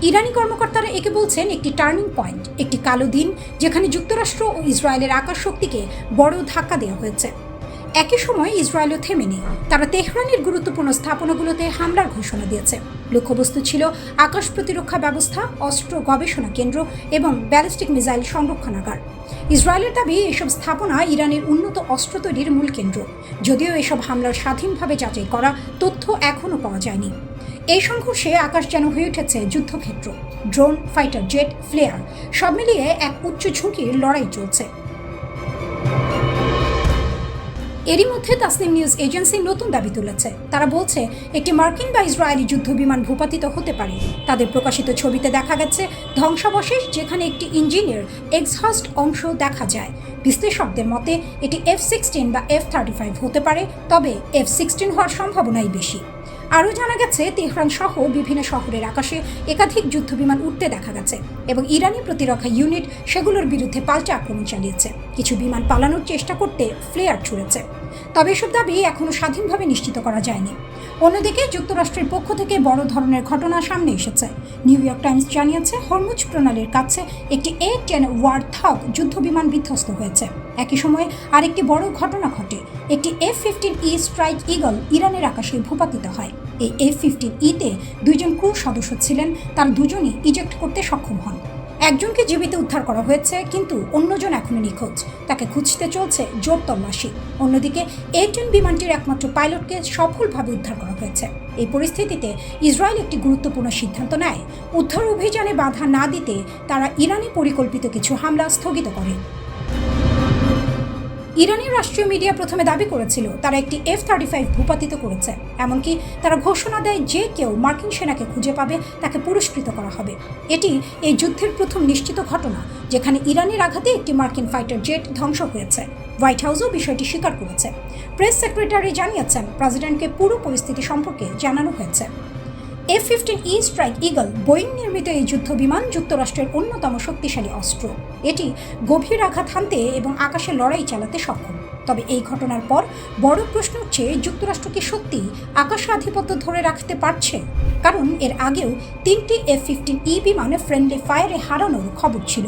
ইরানি কর্মকর্তারা একে বলছেন একটি টার্নিং পয়েন্ট, একটি কালো দিন যেখানে যুক্তরাষ্ট্র ও ইসরায়েলের আকাশ শক্তিকে বড় ধাক্কা দেওয়া হয়েছে। একই সময় ইসরায়েলও থেমে নেই। তারা তেহরানের গুরুত্বপূর্ণ স্থাপনাগুলোতে হামলার ঘোষণা দিয়েছে। লক্ষ্যবস্তু ছিল আকাশ প্রতিরক্ষা ব্যবস্থা, অস্ত্র গবেষণা কেন্দ্র এবং ব্যালিস্টিক মিসাইল সংরক্ষণাগার। ইসরায়েলের দাবি এসব স্থাপনা ইরানের উন্নত অস্ত্র তৈরির মূল কেন্দ্র, যদিও এসব হামলার স্বাধীনভাবে যাচাই করা তথ্য এখনও পাওয়া যায়নি। এই সংঘর্ষে আকাশ যেন হয়ে উঠেছে যুদ্ধক্ষেত্র। ড্রোন, ফাইটার জেট, ফ্লেয়ার সব মিলিয়ে এক উচ্চ ঝুঁকির লড়াই চলছে। এরই মধ্যে তাসনিম নিউজ এজেন্সি নতুন দাবি তুলেছে। তারা বলছে একটি মার্কিন বা ইসরায়েলি যুদ্ধবিমান ভূপাতিত হতে পারে। তাদের প্রকাশিত ছবিতে দেখা গেছে ধ্বংসাবশেষ, যেখানে একটি ইঞ্জিনের এক্সহস্ট অংশ দেখা যায়। বিশ্লেষকদের মতে এটি F-16 বা F-35 হতে পারে, তবে F-16 হওয়ার সম্ভাবনাই বেশি। আরও জানা গেছে তেহরান সহ বিভিন্ন শহরের আকাশে একাধিক যুদ্ধবিমান উঠতে দেখা গেছে এবং ইরানি প্রতিরক্ষা ইউনিট সেগুলোর বিরুদ্ধে পাল্টা আক্রমণ চালিয়েছে। কিছু বিমান পালানোর চেষ্টা করতে ফ্লেয়ার ছুড়েছে। তবে এসব দাবি এখনও স্বাধীনভাবে নিশ্চিত করা যায়নি। অন্যদিকে যুক্তরাষ্ট্রের পক্ষ থেকে বড় ধরনের ঘটনা সামনে এসেছে। নিউ ইয়র্ক টাইমস জানিয়েছে হরমুজ প্রণালীর কাছে একটি A-10 ওয়ারথগ যুদ্ধবিমান বিধ্বস্ত হয়েছে। একই সময়ে আরেকটি বড় ঘটনা ঘটে। একটি F-15E স্ট্রাইক ঈগল ইরানের আকাশে ভূপাতিত হয়। এই F-15E-তে 2 জন ক্রু সদস্য ছিলেন, তার দুজনই ইজেক্ট করতে সক্ষম হন। একজনকে জীবিত উদ্ধার করা হয়েছে, কিন্তু অন্যজন এখনো নিখোঁজ। তাকে খুঁজতে চলছে জোর তল্লাশি। অন্যদিকে A-10 বিমানটির একমাত্র পাইলটকে সফলভাবে উদ্ধার করা হয়েছে। এই পরিস্থিতিতে ইসরায়েল একটি গুরুত্বপূর্ণ সিদ্ধান্ত নেয়। উদ্ধার অভিযানে বাধা না দিতে তারা ইরানি পরিকল্পিত কিছু হামলা স্থগিত করে। ইরানি রাষ্ট্রীয় মিডিয়া প্রথমে দাবি করেছিল তারা একটি F-35 ভূপাতিত করেছে। এমনকি তারা ঘোষণা দেয় যে কেউ মার্কিন সেনাকে খুঁজে পাবে তাকে পুরস্কৃত করা হবে। এটি এই যুদ্ধের প্রথম নিশ্চিত ঘটনা যেখানে ইরানের আঘাতে একটি মার্কিন ফাইটার জেট ধ্বংস হয়েছে। হোয়াইট হাউসও বিষয়টি স্বীকার করেছে। প্রেস সেক্রেটারি জানিয়েছেন প্রেসিডেন্টকে পুরো পরিস্থিতি সম্পর্কে জানানো হয়েছে। F-15E স্ট্রাইক ঈগল বোয়িং নির্মিত এই যুদ্ধবিমান যুক্তরাষ্ট্রের অন্যতম শক্তিশালী অস্ত্র। এটি গভীর আঘাত হানতে এবং আকাশে লড়াই চালাতে সক্ষম। তবে এই ঘটনার পর বড় প্রশ্ন হচ্ছে, যুক্তরাষ্ট্র কি সত্যি আকাশে আধিপত্য ধরে রাখতে পারছে? কারণ এর আগেও 3টি F-15E বিমান ফ্রেন্ডলি ফায়ারে হারানোর খবর ছিল।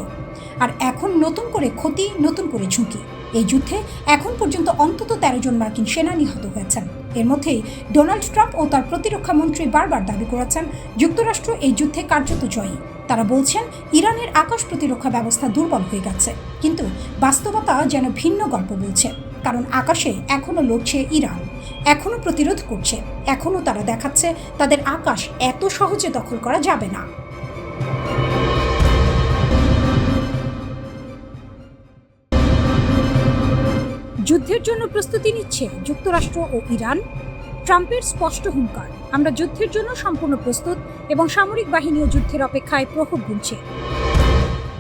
আর এখন নতুন করে ক্ষতি, নতুন করে ঝুঁকি। এই যুদ্ধে এখন পর্যন্ত অন্তত 13 জন মার্কিন সেনা নিহত হয়েছেন। এর মধ্যেই ডোনাল্ড ট্রাম্প ও তার প্রতিরক্ষা মন্ত্রী বারবার দাবি করেছেন যুক্তরাষ্ট্র এই যুদ্ধে কার্যত জয়ী। তারা বলছেন ইরানের আকাশ প্রতিরক্ষা ব্যবস্থা দুর্বল হয়ে গেছে, কিন্তু বাস্তবতা যেন ভিন্ন গল্প বলছে। কারণ আকাশে এখনও লড়ছে ইরান, এখনও প্রতিরোধ করছে, এখনও তারা দেখাচ্ছে তাদের আকাশ এত সহজে দখল করা যাবে না। যুদ্ধের জন্য প্রস্তুতি নিচ্ছে যুক্তরাষ্ট্র ও ইরান। ট্রাম্পের স্পষ্ট হুঙ্কার, আমরা যুদ্ধের জন্য সম্পূর্ণ প্রস্তুত এবং সামরিক বাহিনীও যুদ্ধের অপেক্ষায় প্রহর গুনছে।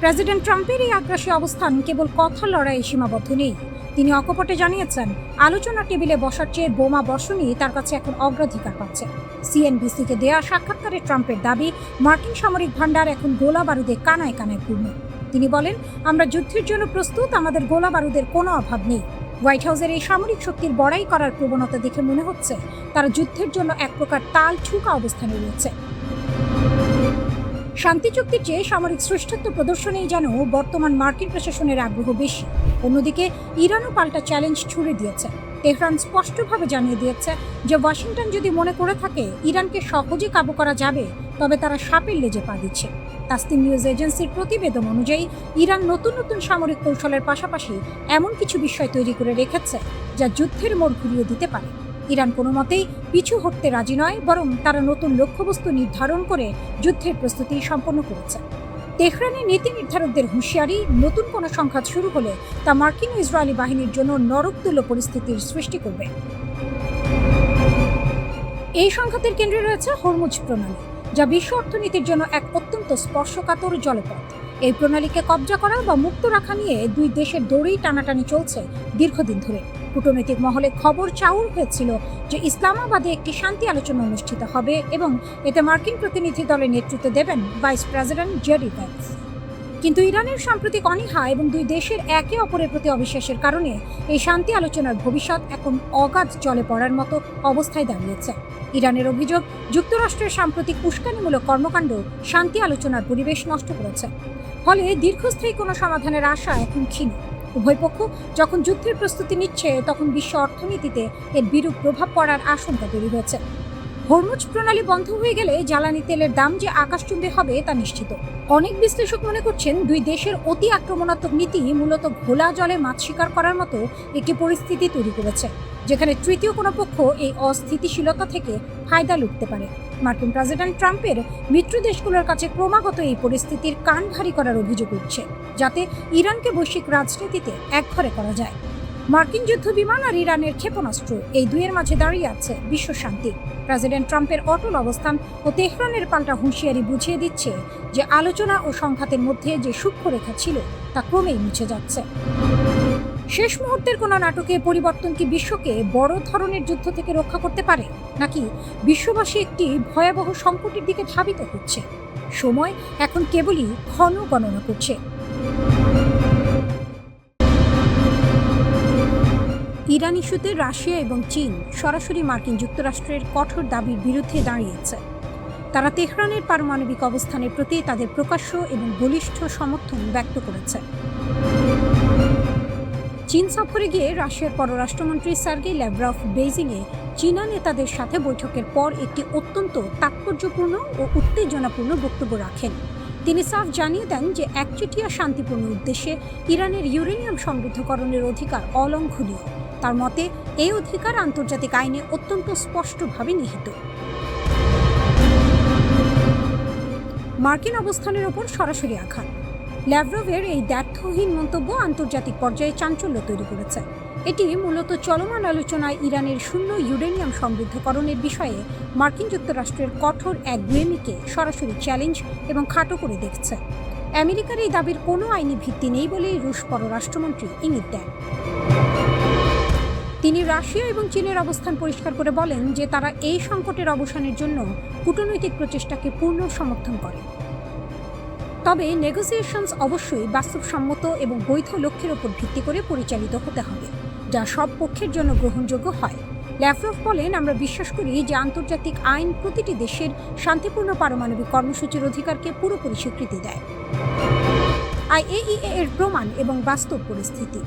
প্রেসিডেন্ট ট্রাম্পের এই আগ্রাসী অবস্থান কেবল কথা লড়াইয়ে সীমাবদ্ধ নেই। তিনি অকপটে জানিয়েছেন আলোচনা টেবিলে বসার চেয়ে বোমা বর্ষণই তার কাছে এখন অগ্রাধিকার পাচ্ছে। CNBC-কে দেয়া সাক্ষাৎকারে ট্রাম্পের দাবি মার্কিন সামরিক ভান্ডার এখন গোলা বারুদে কানায় কানায় পূর্ণ। তিনি বলেন, আমরা যুদ্ধের জন্য প্রস্তুত, আমাদের গোলা বারুদের কোনো অভাব নেই। হোয়াইট হাউসের এই সামরিক শক্তির বড়াই করার প্রবণতা দেখে মনে হচ্ছে তারা যুদ্ধের জন্য এক প্রকার তাল ঠুকা অবস্থানে রয়েছে। শান্তি চুক্তির চেয়ে সামরিক শ্রেষ্ঠত্ব প্রদর্শনেই যেন বর্তমান মার্কিন প্রশাসনের আগ্রহ বেশি। অন্যদিকে ইরানও পাল্টা চ্যালেঞ্জ ছুড়ে দিয়েছে। তেহরান স্পষ্টভাবে জানিয়ে দিয়েছে যে ওয়াশিংটন যদি মনে করে থাকে ইরানকে সহজে কাবু করা যাবে, তবে তারা সাপের লেজে পা দিচ্ছে। তাসনিম নিউজ এজেন্সির প্রতিবেদন অনুযায়ী ইরান নতুন নতুন সামরিক কৌশলের পাশাপাশি এমন কিছু বিষয় তৈরি করে রেখেছে যা যুদ্ধের মোড় ঘুরিয়ে দিতে পারে। ইরান কোনো মতেই পিছু হটতে রাজি নয়, বরং তারা নতুন লক্ষ্যবস্তু নির্ধারণ করে যুদ্ধের প্রস্তুতি সম্পন্ন করেছে। তেহরানের নীতি নির্ধারকদের হুঁশিয়ারি, নতুন কোনো সংঘাত শুরু হলে তা মার্কিন ও ইসরায়েলি বাহিনীর জন্য নরকতুল্য পরিস্থিতির সৃষ্টি করবে। এই সংঘাতের কেন্দ্রে রয়েছে হরমুজ প্রণালী, যা বিশ্ব অর্থনীতির জন্য এক অত্যন্ত স্পর্শকাতর জলপথ। এই প্রণালীকে কবজা করা বা মুক্ত রাখা নিয়ে দুই দেশের দৌড়েই টানাটানি চলছে দীর্ঘদিন ধরে। কূটনৈতিক মহলে খবর চাউর হয়েছিল যে ইসলামাবাদে একটি শান্তি আলোচনা অনুষ্ঠিত হবে এবং এতে মার্কিন প্রতিনিধি দলের নেতৃত্ব দেবেন ভাইস প্রেসিডেন্ট জেডি ভ্যান্স। কিন্তু ইরানের সাম্প্রতিক অনীহা এবং দুই দেশের একে অপরের প্রতি অবিশ্বাসের কারণে এই শান্তি আলোচনার ভবিষ্যৎ এখন অগাধ জলে পড়ার মতো অবস্থায় দাঁড়িয়েছে। ইরানের অভিযোগ, যুক্তরাষ্ট্রের সাম্প্রতিক উস্কানিমূলক কর্মকাণ্ড শান্তি আলোচনার পরিবেশ নষ্ট করেছে, ফলে দীর্ঘস্থায়ী কোনো সমাধানের আশা এখন ক্ষীণ। উভয় পক্ষ যখন যুদ্ধের প্রস্তুতি নিচ্ছে, তখন বিশ্ব অর্থনীতিতে এর বিরূপ প্রভাব পড়ার আশঙ্কা তৈরি হয়েছে। হরমুজ প্রণালী বন্ধ হয়ে গেলে জ্বালানি তেলের দাম যে আকাশচুম্বী হবে তা নিশ্চিত। অনেক বিশ্লেষক মনে করছেন, দুই দেশের অতি আক্রমণাত্মক নীতি মূলত ঘোলা জলে মাছ শিকার করার মতো একটি পরিস্থিতি তৈরি করেছে, যেখানে তৃতীয় কোনো পক্ষ এই অস্থিতিশীলতা থেকে ফায়দা লুটতে পারে। মার্কিন প্রেসিডেন্ট ট্রাম্পের মিত্র দেশগুলোর কাছে ক্রমাগত এই পরিস্থিতির কান ভারী করার অভিযোগ উঠছে, যাতে ইরানকে বৈশ্বিক রাজনীতিতে একঘরে করা যায়। মার্কিন যুদ্ধ বিমান আর ইরানের ক্ষেপণাস্ত্র, এই দুইয়ের মাঝে দাঁড়িয়ে আছে বিশ্ব শান্তি। প্রেসিডেন্ট ট্রাম্পের অটল অবস্থান ও তেহরানের পাল্টা হুঁশিয়ারি বুঝিয়ে দিচ্ছে যে আলোচনা ও সংঘাতের মধ্যে যে সূক্ষ্মরেখা ছিল তা ক্রমেই মুছে যাচ্ছে। শেষ মুহূর্তের কোনো নাটকে পরিবর্তন কি বিশ্বকে বড় ধরনের যুদ্ধ থেকে রক্ষা করতে পারে, নাকি বিশ্ববাসী একটি ভয়াবহ সংকটের দিকে ধাবিত হচ্ছে? সময় এখন কেবলই ক্ষণ গণনা করছে। ইরান ইস্যুতে রাশিয়া এবং চীন সরাসরি মার্কিন যুক্তরাষ্ট্রের কঠোর দাবির বিরুদ্ধে দাঁড়িয়েছে। তারা তেহরানের পারমাণবিক অবস্থানের প্রতি তাদের প্রকাশ্য এবং বলিষ্ঠ সমর্থন ব্যক্ত করেছে। চীন সফরে গিয়ে রাশিয়ার পররাষ্ট্রমন্ত্রী সার্গেই ল্যাভরভ বেইজিংয়ে চীনা নেতাদের সাথে বৈঠকের পর একটি অত্যন্ত তাৎপর্যপূর্ণ ও উত্তেজনাপূর্ণ বক্তব্য রাখেন। তিনি সাফ জানিয়ে দেন যে একচেটিয়া শান্তিপূর্ণ উদ্দেশ্যে ইরানের ইউরেনিয়াম সমৃদ্ধকরণের অধিকার অলঙ্ঘনীয়। তার মতে, এই অধিকার আন্তর্জাতিক আইনে অত্যন্ত স্পষ্টভাবে নিহিত। মার্কিন অবস্থানের ওপর সরাসরি আঘাত। ল্যাভরভের এই দ্ব্যর্থহীন মন্তব্য আন্তর্জাতিক পর্যায়ে চাঞ্চল্য তৈরি করেছে। এটি মূলত চলমান আলোচনায় ইরানের শূন্য ইউরেনিয়াম সমৃদ্ধকরণের বিষয়ে মার্কিন যুক্তরাষ্ট্রের কঠোর একগুঁয়েমিকে সরাসরি চ্যালেঞ্জ এবং খাটো করে দেখছে। আমেরিকার এই দাবির কোনো আইনি ভিত্তি নেই বলেই রুশ পররাষ্ট্রমন্ত্রী ইঙ্গিত দেন। তিনি রাশিয়া এবং চীনের অবস্থান পরিষ্কার করে বলেন যে তারা এই সংকটের অবসানের জন্য কূটনৈতিক প্রচেষ্টাকে পূর্ণ সমর্থন করে। তবে নেগোসিয়েশনস অবশ্যই বাস্তবসম্মত এবং বৈধ লক্ষ্যের উপর ভিত্তি করে পরিচালিত হতে হবে, যা সব পক্ষের জন্য গ্রহণযোগ্য হয়। ল্যাভরভ বলেন, আমরা বিশ্বাস করি যে আন্তর্জাতিক আইন প্রতিটি দেশের শান্তিপূর্ণ পারমাণবিক কর্মসূচির অধিকারকে পুরোপুরি স্বীকৃতি দেয়। আইএইএ এর প্রমাণ এবং বাস্তব পরিস্থিতি।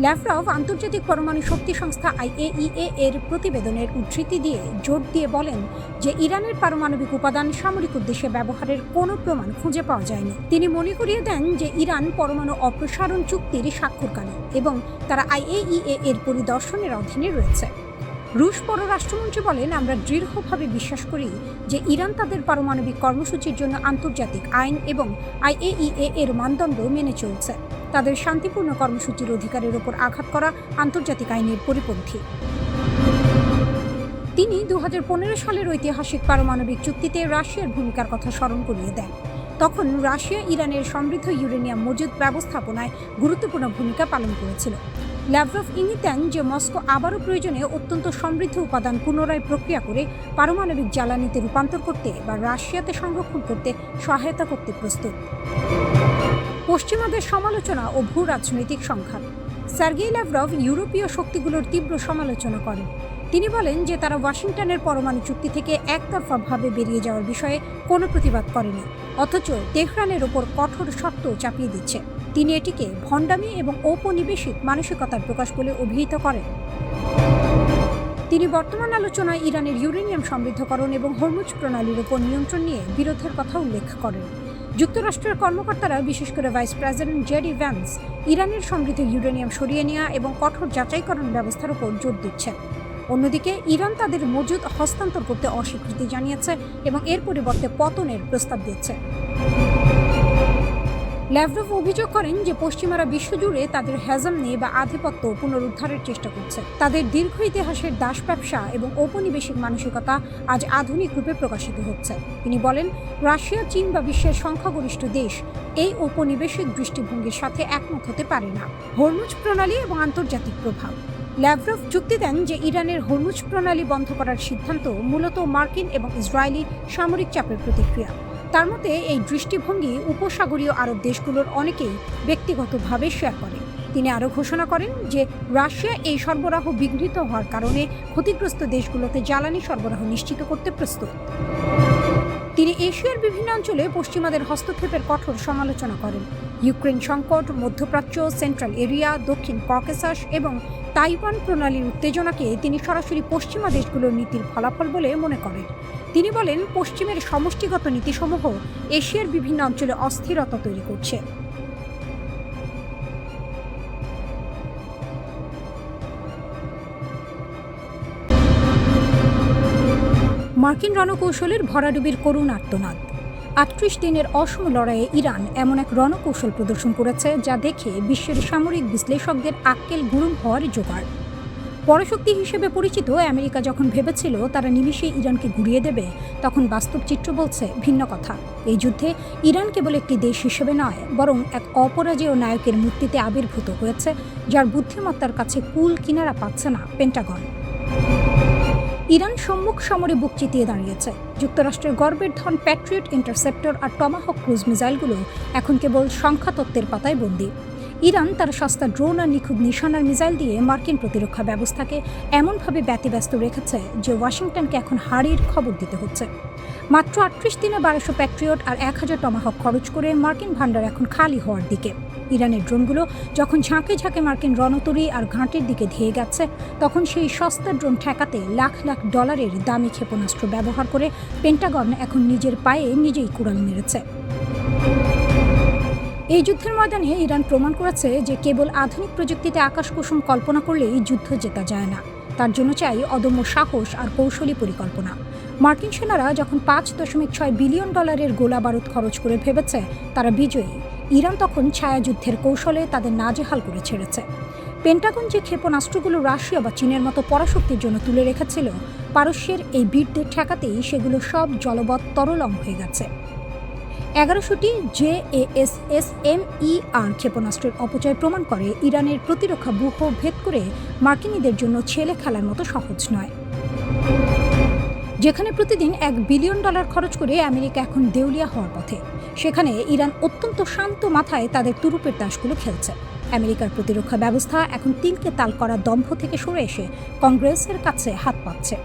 ল্যাভরভ আন্তর্জাতিক পরমাণু শক্তি সংস্থা আইএইএ এর প্রতিবেদনের উদ্ধৃতি দিয়ে জোর দিয়ে বলেন যে ইরানের পারমাণবিক উপাদান সামরিক উদ্দেশ্যে ব্যবহারের কোনো প্রমাণ খুঁজে পাওয়া যায়নি। তিনি মনে করিয়ে দেন যে ইরান পরমাণু অপসারণ চুক্তির স্বাক্ষরকারী এবং তারা আইএইএ এর পরিদর্শনের অধীনে রয়েছে। রুশ পররাষ্ট্রমন্ত্রী বলেন, আমরা দৃঢ়ভাবে বিশ্বাস করি যে ইরান তাদের পারমাণবিক কর্মসূচির জন্য আন্তর্জাতিক আইন এবং আইএইএ এর মানদণ্ড মেনে চলছে। তাদের শান্তিপূর্ণ কর্মসূচির অধিকারের উপর আঘাত করা আন্তর্জাতিক আইনের পরিপন্থী। তিনি 2015 সালের ঐতিহাসিক পারমাণবিক চুক্তিতে রাশিয়ার ভূমিকার কথা স্মরণ করিয়ে দেন। তখন রাশিয়া ইরানের সমৃদ্ধ ইউরেনিয়াম মজুদ ব্যবস্থাপনায় গুরুত্বপূর্ণ ভূমিকা পালন করেছিল। ল্যাভরভ ইঙ্গিত দেন যে মস্কো আবারও প্রয়োজনে অত্যন্ত সমৃদ্ধ উপাদান পুনরায় প্রক্রিয়া করে পারমাণবিক জ্বালানিতে রূপান্তর করতে বা রাশিয়াতে সংরক্ষণ করতে সহায়তা করতে প্রস্তুত। পশ্চিমাদের সমালোচনা ও ভূ রাজনৈতিক সংঘাত। সার্গেই ল্যাভরভ ইউরোপীয় শক্তিগুলোর তীব্র সমালোচনা করেন। তিনি বলেন যে তারা ওয়াশিংটনের পরমাণু চুক্তি থেকে একতরফাভাবে বেরিয়ে যাওয়ার বিষয়ে কোনো প্রতিবাদ করেনি, অথচ তেহরানের ওপর কঠোর শর্ত চাপিয়ে দিচ্ছে। তিনি এটিকে ভণ্ডামি এবং ঔপনিবেশিক মানসিকতার প্রকাশ বলে অভিহিত করেন। তিনি বর্তমান আলোচনায় ইরানের ইউরেনিয়াম সমৃদ্ধকরণ এবং হরমুজ প্রণালীর উপর নিয়ন্ত্রণ নিয়ে বিরোধের কথা উল্লেখ করেন। যুক্তরাষ্ট্রের কর্মকর্তারা, বিশেষ করে ভাইস প্রেসিডেন্ট জেডি ভ্যান্স, ইরানের সমৃদ্ধ ইউরেনিয়াম সরিয়ে নেওয়া এবং কঠোর যাচাইকরণ ব্যবস্থার উপর জোর দিচ্ছেন। অন্যদিকে ইরান তাদের মজুদ হস্তান্তর করতে অস্বীকৃতি জানিয়েছে এবং এর পরিবর্তে পতনের প্রস্তাব দিচ্ছে। ল্যাভরভ অভিযোগ করেন যে পশ্চিমারা বিশ্বজুড়ে তাদের হেজেমনি বা আধিপত্য পুনরুদ্ধারের চেষ্টা করছে। তাদের দীর্ঘ ইতিহাসের দাস ব্যবসা এবং ঔপনিবেশিক মানসিকতা আজ আধুনিক রূপে প্রকাশিত হচ্ছে। তিনি বলেন, রাশিয়া, চীন বা বিশ্বের সংখ্যাগরিষ্ঠ দেশ এই ঔপনিবেশিক দৃষ্টিভঙ্গির সাথে একমত হতে পারে না। হরমুজ প্রণালী এবং আন্তর্জাতিক প্রভাব। ল্যাভরভ যুক্তি দেন যে ইরানের হরমুজ প্রণালী বন্ধ করার সিদ্ধান্ত মূলত মার্কিন এবং ইসরায়েলি সামরিক চাপের প্রতিক্রিয়া। তার মতে এই দৃষ্টিভঙ্গি উপসাগরীয় আরব দেশগুলোর অনেকেই ব্যক্তিগতভাবে শেয়ার করে। তিনি আরও ঘোষণা করেন যে রাশিয়া এই সরবরাহ বিঘ্নিত হওয়ার কারণে ক্ষতিগ্রস্ত দেশগুলোতে জ্বালানি সরবরাহ নিশ্চিত করতে প্রস্তুত। তিনি এশিয়ার বিভিন্ন অঞ্চলে পশ্চিমাদের হস্তক্ষেপের কঠোর সমালোচনা করেন। ইউক্রেন সংকট, মধ্যপ্রাচ্য, সেন্ট্রাল এরিয়া, দক্ষিণ ককেসাস এবং তাইওয়ান প্রণালীর উত্তেজনাকে তিনি সরাসরি পশ্চিমা দেশগুলোর নীতির ফলাফল বলে মনে করেন। তিনি বলেন, পশ্চিমের সমষ্টিগত নীতিসমূহ এশিয়ার বিভিন্ন অঞ্চলে অস্থিরতা তৈরি করছে। মার্কিন রণকৌশলের ভরাডুবির করুণ আর্তনাদ। ৩৮ দিনের অসম লড়াইয়ে ইরান এমন এক রণকৌশল প্রদর্শন করেছে যা দেখে বিশ্বের সামরিক বিশ্লেষকদের আক্কেল গুরুম হওয়ার জোগাড়। পরাশক্তি হিসেবে পরিচিত আমেরিকা যখন ভেবেছিল তারা নিমিষেই ইরানকে ঘুরিয়ে দেবে, তখন বাস্তব চিত্র বলছে ভিন্ন কথা। এই যুদ্ধে ইরান কেবল একটি দেশ হিসেবে নয়, বরং এক অপরাজেয় নায়কের মূর্তিতে আবির্ভূত হয়েছে, যার বুদ্ধিমত্তার কাছে কুল কিনারা পাচ্ছে না পেন্টাগন। ইরান সম্মুখ সমরে বুক চিতিয়ে দাঁড়িয়েছে। যুক্তরাষ্ট্রের গর্বের ধন প্যাট্রিয়ট, ইন্টারসেপ্টর আর টমাহক ক্রুজ মিসাইলগুলো এখন কেবল সংখ্যাতত্ত্বের পাতায় বন্দী। ইরান তার সস্তা ড্রোন আর নিখুঁত নিশানার মিসাইল দিয়ে মার্কিন প্রতিরক্ষা ব্যবস্থাকে এমনভাবে ব্যতিব্যস্ত রেখেছে যে ওয়াশিংটনকে এখন হারির খবর দিতে হচ্ছে। মাত্র ৩৮ দিনে ১২০০ প্যাট্রিয়ট আর ১,০০০ টমাহক খরচ করে মার্কিন ভান্ডার এখন খালি হওয়ার দিকে। ইরানের ড্রোনগুলো যখন ঝাঁকে ঝাঁকে মার্কিন রণতরী আর ঘাঁটির দিকে ধেয়ে গেছে, তখন সেই সস্তা ড্রোন ঠেকাতে লাখ লাখ ডলারের দামি ক্ষেপণাস্ত্র ব্যবহার করে পেন্টাগন এখন নিজের পায়ে নিজেই কুড়াল মেরেছে। এই যুদ্ধের ময়দানে ইরান প্রমাণ করেছে যে কেবল আধুনিক প্রযুক্তিতে আকাশকুসুম কল্পনা করলেই যুদ্ধ জেতা যায় না। তার জন্য চাই অদম্য সাহস আর কৌশলী পরিকল্পনা। মার্কিন সেনারা যখন $৫.৬ বিলিয়ন গোলা বারুদ খরচ করে ভেবেছে তারা বিজয়ী, ইরান তখন ছায়াযুদ্ধের কৌশলে তাদের নাজেহাল করে ছেড়েছে। পেন্টাগন যে ক্ষেপণাস্ত্রগুলো রাশিয়া বা চীনের মতো পরাশক্তির জন্য তুলে রেখেছিল, পারস্যের এই বীরদের ঠেকাতেই সেগুলো সব জলবৎ তরলং হয়ে গেছে। ১১০০টি JASSM-ER ক্ষেপণাস্ত্রের অপচয় প্রমাণ করে ইরানের প্রতিরক্ষা ব্যূহ ভেদ করে মার্কিনীদের জন্য ছেলে খেলার মতো সহজ নয়। যেখানে প্রতিদিন $1 বিলিয়ন খরচ করে আমেরিকা এখন দেউলিয়া হওয়ার পথে, সেখানে ইরান অত্যন্ত শান্ত মাথায় তাদের তুরুপের তাসগুলো খেলছে। আমেরিকার প্রতিরক্ষা ব্যবস্থা এখন তিলকে তাল করা দম্ভ থেকে সরে এসে কংগ্রেসের কাছে হাত পাচ্ছে।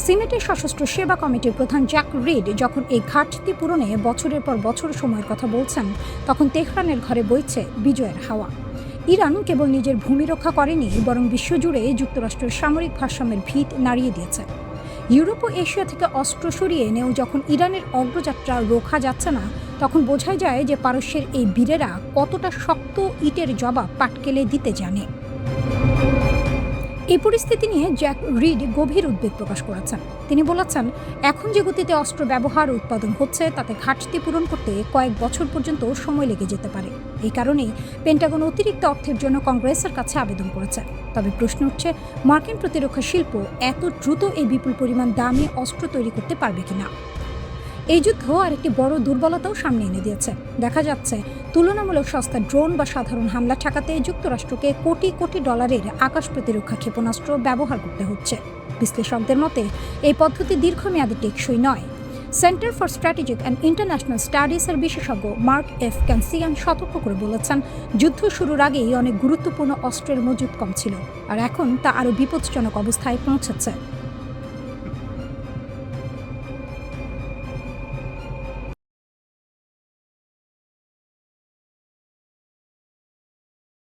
সিনেটের সশস্ত্র সেবা কমিটির প্রধান জ্যাক রিড যখন এই ঘাটতি পূরণে বছরের পর বছর সময়ের কথা বলছেন, তখন তেহরানের ঘরে বইছে বিজয়ের হাওয়া। ইরান কেবল নিজের ভূমি রক্ষা করেনি, বরং বিশ্বজুড়ে যুক্তরাষ্ট্রের সামরিক ভারসাম্যের ভিত নাড়িয়ে দিয়েছে। ইউরোপ ও এশিয়া থেকে অস্ত্র সরিয়ে এনেও যখন ইরানের অগ্রযাত্রা রোখা যাচ্ছে না, তখন বোঝাই যায় যে পারস্যের এই বীরেরা কতটা শক্ত ইটের জবাব পাটকেলে দিতে জানে। এই পরিস্থিতি নিয়ে জ্যাক রিড গভীর উদ্বেগ প্রকাশ করেছেন। তিনি বলেছেন, এখন যে গতিতে অস্ত্র ব্যবহার ও উৎপাদন হচ্ছে তাতে ঘাটতি পূরণ করতে কয়েক বছর পর্যন্ত সময় লেগে যেতে পারে। এই কারণেই পেন্টাগন অতিরিক্ত অর্থের জন্য কংগ্রেসের কাছে আবেদন করেছে। তবে প্রশ্ন উঠছে, মার্কিন প্রতিরক্ষা শিল্প এত দ্রুত এই বিপুল পরিমাণ দামি অস্ত্র তৈরি করতে পারবে কিনা। এই যুদ্ধ আরেকটি বড় দুর্বলতাও সামনে এনে দিয়েছে। দেখা যাচ্ছে তুলনামূলক সস্তা ড্রোন বা সাধারণ হামলা ঠেকাতে যুক্তরাষ্ট্রকে কোটি কোটি ডলারের আকাশ প্রতিরক্ষা ক্ষেপণাস্ত্র ব্যবহার করতে হচ্ছে। বিশ্লেষকদের মতে এই পদ্ধতি দীর্ঘমেয়াদে টেকসই নয়। Centre for strategic and international স্টাডিজের বিশেষজ্ঞ মার্ক এফ ক্যানসিয়ান সতর্ক করে বলেছেন, যুদ্ধ শুরুর আগেই অনেক গুরুত্বপূর্ণ অস্ত্রের মজুদ কম ছিল, আর এখন তা আরও বিপজ্জনক অবস্থায় পৌঁছেছে।